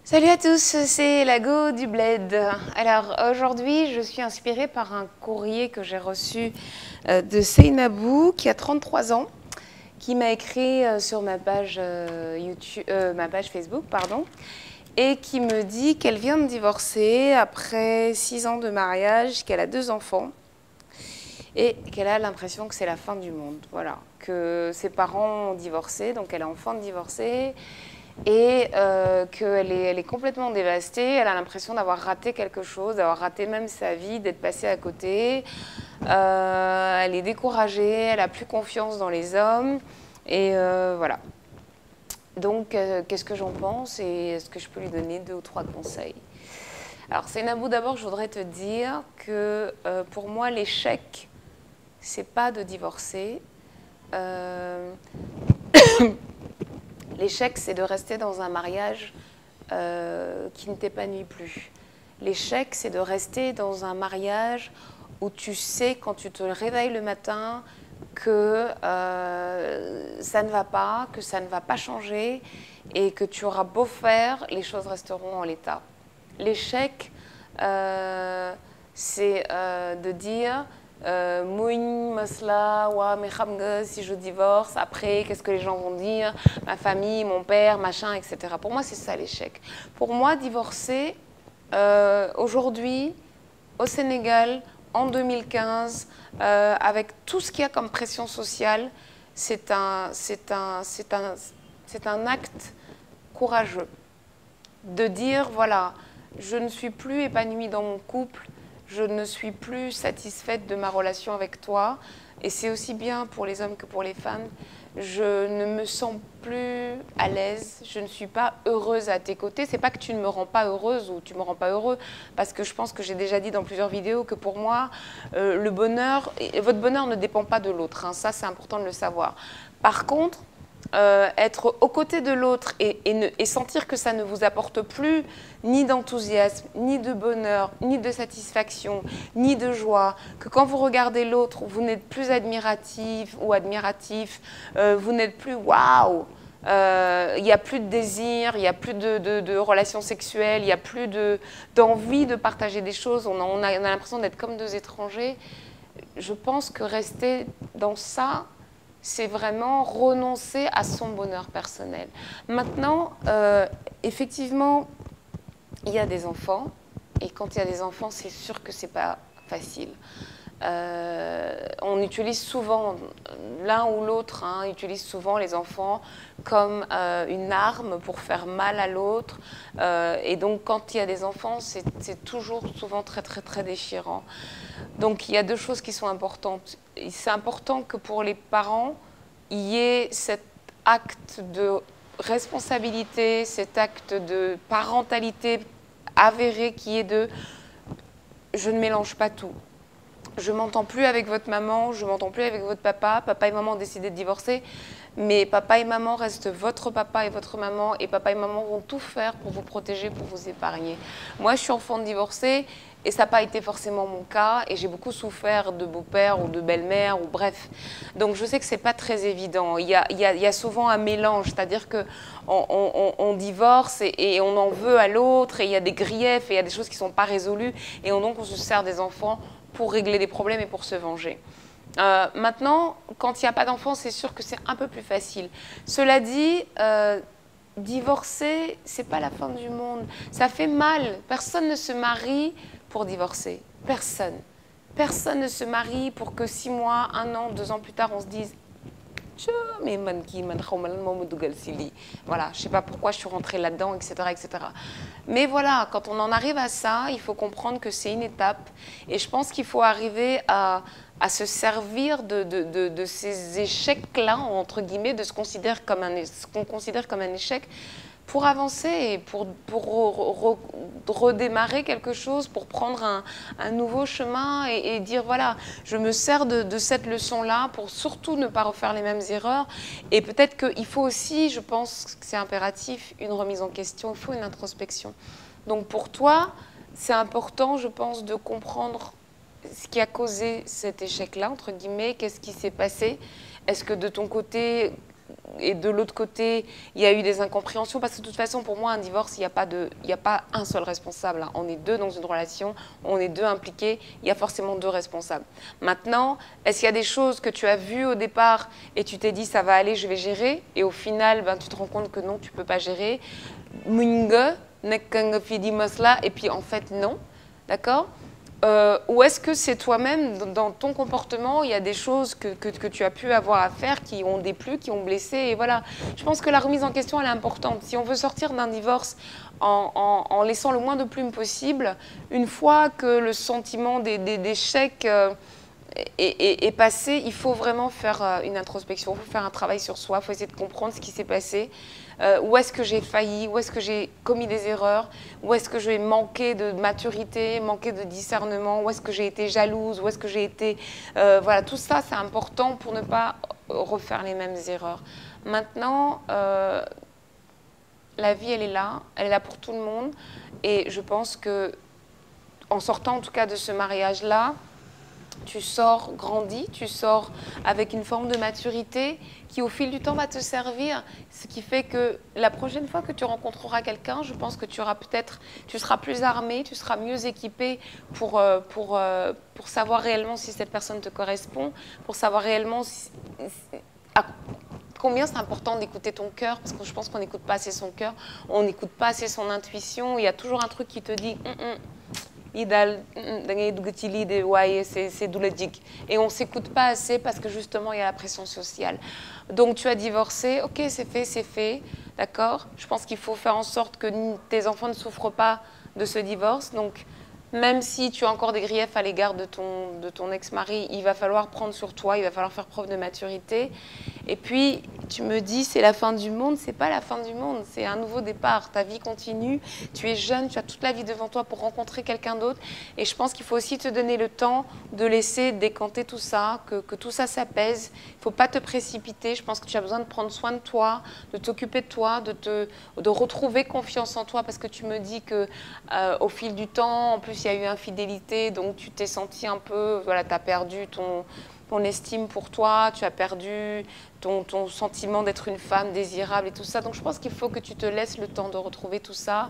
Salut à tous, c'est Lago du Bled. Alors aujourd'hui, je suis inspirée par un courrier que j'ai reçu de Seynabou qui a 33 ans, qui m'a écrit sur ma page, ma page Facebook, pardon, et qui me dit qu'elle vient de divorcer après 6 ans de mariage, qu'elle a 2 enfants et qu'elle a l'impression que c'est la fin du monde. Voilà, que ses parents ont divorcé, donc elle est enfant de divorcer. Et qu'elle est complètement dévastée, elle a l'impression d'avoir raté quelque chose, d'avoir raté même sa vie, d'être passée à côté. Elle est découragée, elle n'a plus confiance dans les hommes. Et voilà. Donc, qu'est-ce que j'en pense et est-ce que je peux lui donner 2 ou 3 conseils? Alors, Seynabou, d'abord, je voudrais te dire que pour moi, l'échec, c'est pas de divorcer. L'échec, c'est de rester dans un mariage qui ne t'épanouit plus. L'échec, c'est de rester dans un mariage où tu sais, quand tu te réveilles le matin, que ça ne va pas, que ça ne va pas changer et que tu auras beau faire, les choses resteront en l'état. L'échec, c'est de dire... si je divorce, après, qu'est-ce que les gens vont dire, ma famille, mon père, machin, etc. Pour moi, c'est ça l'échec. Pour moi, divorcer, aujourd'hui, au Sénégal, en 2015, avec tout ce qu'il y a comme pression sociale, c'est un acte courageux. De dire, voilà, je ne suis plus épanouie dans mon couple, je ne suis plus satisfaite de ma relation avec toi, et c'est aussi bien pour les hommes que pour les femmes. Je ne me sens plus à l'aise, je ne suis pas heureuse à tes côtés. C'est pas que tu ne me rends pas heureuse ou tu me rends pas heureux, parce que je pense que j'ai déjà dit dans plusieurs vidéos que pour moi, le bonheur, votre bonheur ne dépend pas de l'autre, hein, ça c'est important de le savoir. Par contre, être aux côtés de l'autre et sentir que ça ne vous apporte plus ni d'enthousiasme, ni de bonheur, ni de satisfaction, ni de joie, que quand vous regardez l'autre, vous n'êtes plus admiratif ou admiratif, vous n'êtes plus waouh, il n'y a plus de désir, il n'y a plus de relations sexuelles, il n'y a plus d'envie de partager des choses, on a l'impression d'être comme 2 étrangers. Je pense que rester dans ça, c'est vraiment renoncer à son bonheur personnel. Maintenant, effectivement, il y a des enfants, et quand il y a des enfants, c'est sûr que c'est pas facile. On utilise souvent, l'un ou l'autre, hein, utilise souvent les enfants comme une arme pour faire mal à l'autre. Et donc, quand il y a des enfants, c'est toujours souvent très, très, très déchirant. Donc, il y a 2 choses qui sont importantes. C'est important que pour les parents, il y ait cet acte de responsabilité, cet acte de parentalité avéré qui est de « je ne mélange pas tout ». Je ne m'entends plus avec votre maman, je ne m'entends plus avec votre papa. Papa et maman ont décidé de divorcer, mais papa et maman restent votre papa et votre maman, et papa et maman vont tout faire pour vous protéger, pour vous épargner. Moi, je suis enfant de divorcé, et ça n'a pas été forcément mon cas, et j'ai beaucoup souffert de beau-père ou de belle-mère, ou bref. Donc je sais que ce n'est pas très évident. Il y a souvent un mélange, c'est-à-dire qu'on divorce et on en veut à l'autre, et il y a des griefs, et il y a des choses qui ne sont pas résolues, et donc on se sert des enfants pour régler des problèmes et pour se venger. Maintenant, quand il n'y a pas d'enfants, c'est sûr que c'est un peu plus facile. Cela dit, divorcer, c'est pas la fin du monde. Ça fait mal. Personne ne se marie pour divorcer. Personne. Personne ne se marie pour que 6 mois, 1 an, 2 ans plus tard, on se dise mais voilà, je ne sais pas pourquoi je suis rentrée là-dedans, etc., etc. Mais voilà, quand on en arrive à ça, il faut comprendre que c'est une étape. Et je pense qu'il faut arriver à se servir de ces échecs-là, entre guillemets, de ce qu'on considère comme un échec, pour avancer et pour redémarrer quelque chose, pour prendre un nouveau chemin et dire voilà, je me sers de cette leçon-là pour surtout ne pas refaire les mêmes erreurs. Et peut-être qu'il faut aussi, je pense que c'est impératif, une remise en question, il faut une introspection. Donc pour toi, c'est important, je pense, de comprendre ce qui a causé cet échec-là, entre guillemets, qu'est-ce qui s'est passé. Est-ce que de ton côté et de l'autre côté, il y a eu des incompréhensions? Parce que de toute façon, pour moi, un divorce, il n'y a pas un seul responsable. On est deux dans une relation, on est deux impliqués, il y a forcément deux responsables. Maintenant, est-ce qu'il y a des choses que tu as vues au départ et tu t'es dit, ça va aller, je vais gérer, et au final, ben, tu te rends compte que non, tu ne peux pas gérer. Et puis en fait, non. D'accord? Ou est-ce que c'est toi-même, dans ton comportement, il y a des choses que tu as pu avoir à faire qui ont déplu, qui ont blessé, et voilà. Je pense que la remise en question, elle est importante. Si on veut sortir d'un divorce en laissant le moins de plumes possible, une fois que le sentiment d'échec est passé, il faut vraiment faire une introspection, il faut faire un travail sur soi, il faut essayer de comprendre ce qui s'est passé. Où est-ce que j'ai failli, où est-ce que j'ai commis des erreurs, où est-ce que j'ai manqué de maturité, manqué de discernement, où est-ce que j'ai été jalouse, où est-ce que j'ai été... voilà, tout ça, c'est important pour ne pas refaire les mêmes erreurs. Maintenant, la vie, elle est là pour tout le monde. Et je pense que, en sortant en tout cas de ce mariage-là, tu sors grandi, tu sors avec une forme de maturité qui au fil du temps va te servir, ce qui fait que la prochaine fois que tu rencontreras quelqu'un, je pense que tu seras plus armé, tu seras mieux équipé pour savoir réellement si cette personne te correspond, pour savoir réellement combien c'est important d'écouter ton cœur, parce que je pense qu'on n'écoute pas assez son cœur, on n'écoute pas assez son intuition, il y a toujours un truc qui te dit c'est douloureux. Et on ne s'écoute pas assez parce que justement, il y a la pression sociale. Donc, tu as divorcé, ok, c'est fait, d'accord? Je pense qu'il faut faire en sorte que tes enfants ne souffrent pas de ce divorce. Donc, même si tu as encore des griefs à l'égard de ton ex-mari, il va falloir prendre sur toi, il va falloir faire preuve de maturité. Et puis, tu me dis, c'est la fin du monde. C'est pas la fin du monde, c'est un nouveau départ. Ta vie continue, tu es jeune, tu as toute la vie devant toi pour rencontrer quelqu'un d'autre. Et je pense qu'il faut aussi te donner le temps de laisser décanter tout ça, que tout ça s'apaise. Il ne faut pas te précipiter. Je pense que tu as besoin de prendre soin de toi, de t'occuper de toi, de retrouver confiance en toi, parce que tu me dis que au fil du temps, en plus, il y a eu infidélité, donc tu t'es senti un peu, voilà, tu as perdu ton estime pour toi, tu as perdu ton sentiment d'être une femme désirable et tout ça. Donc je pense qu'il faut que tu te laisses le temps de retrouver tout ça.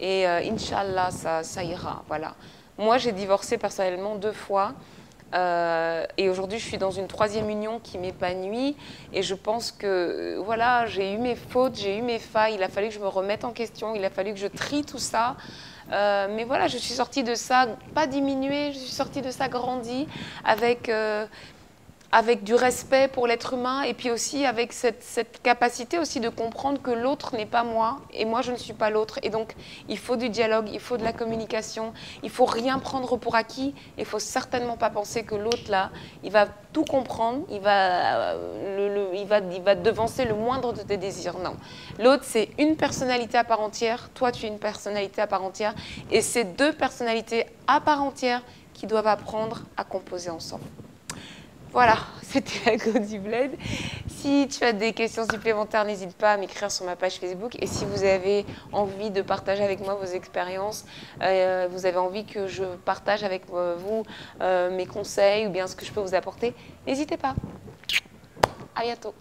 Et Inch'Allah, ça ira. Voilà. Moi, j'ai divorcé personnellement 2 fois. Et aujourd'hui, je suis dans une 3e union qui m'épanouit. Et je pense que voilà, j'ai eu mes fautes, j'ai eu mes failles. Il a fallu que je me remette en question, il a fallu que je trie tout ça. Mais voilà, je suis sortie de ça, pas diminuée, je suis sortie de ça grandie, avec du respect pour l'être humain et puis aussi avec cette capacité aussi de comprendre que l'autre n'est pas moi et moi je ne suis pas l'autre. Et donc il faut du dialogue, il faut de la communication, il faut rien prendre pour acquis. Il ne faut certainement pas penser que l'autre là, il va tout comprendre, il va devancer le moindre de tes désirs. Non. L'autre c'est une personnalité à part entière, toi tu es une personnalité à part entière et c'est 2 personnalités à part entière qui doivent apprendre à composer ensemble. Voilà, c'était la Go du Bled. Si tu as des questions supplémentaires, n'hésite pas à m'écrire sur ma page Facebook. Et si vous avez envie de partager avec moi vos expériences, vous avez envie que je partage avec vous mes conseils ou bien ce que je peux vous apporter, n'hésitez pas. À bientôt.